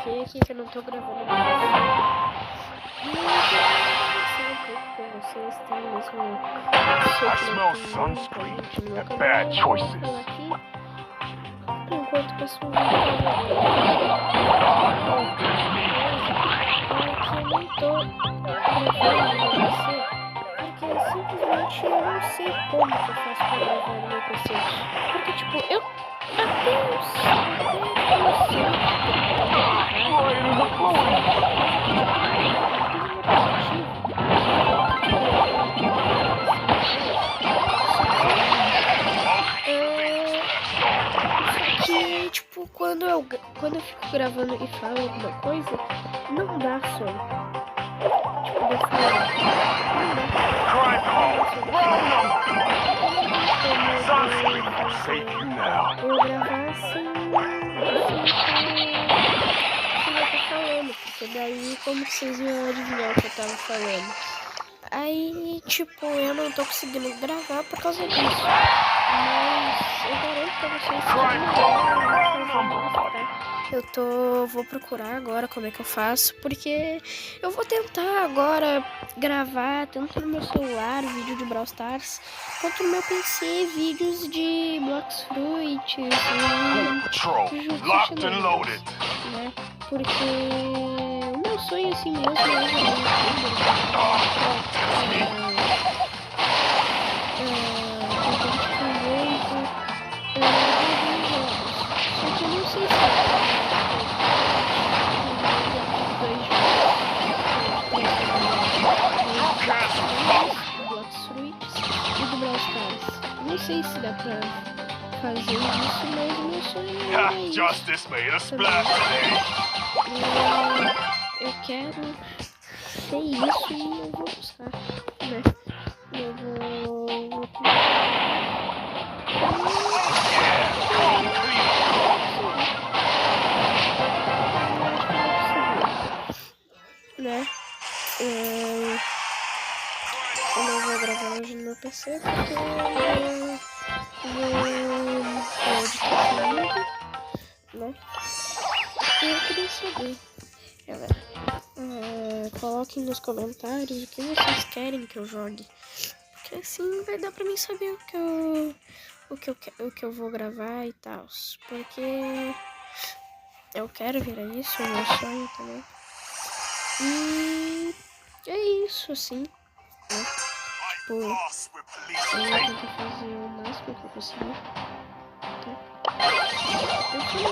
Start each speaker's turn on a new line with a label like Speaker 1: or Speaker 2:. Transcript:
Speaker 1: porquê que eu não tô gravando mais. E eu queria conversar um pouco com vocês, tá? Mesmo
Speaker 2: I smell sunscreen and bad choices.
Speaker 1: Enquanto o pessoal não porque simplesmente eu não sei como que eu faço pra gravar no meu PC. Porque, tipo, eu que, tipo, quando eu fico gravando e falo alguma coisa, não dá som. Tipo, eu gravar sem eu tô falando, porque daí como que vocês iam adivinhar o que eu tava falando? Aí, tipo, eu não tô conseguindo gravar por causa disso. Mas eu garanto pra vocês que vou procurar agora como é que eu faço, porque eu vou tentar agora gravar tanto no meu celular, vídeo de Brawl Stars, quanto no meu PC, vídeos de Blox Fruits, né? Porque o meu sonho assim mesmo não sei se dá pra fazer isso, mas o meu sonho é isso.
Speaker 2: Justice made a splash today.
Speaker 1: Eu quero ser isso e eu vou buscar, né? Eu vou... né? Eu não vou gravar hoje no meu PC porque eu vou editar comigo, né? E eu queria saber, galera, coloquem nos comentários o que vocês querem que eu jogue, porque assim vai dar pra mim saber o que eu vou gravar e tal, porque eu quero virar isso, é meu sonho também. E é isso, assim, né? Tipo, eu vou tentar fazer o máximo que eu conseguir, tá?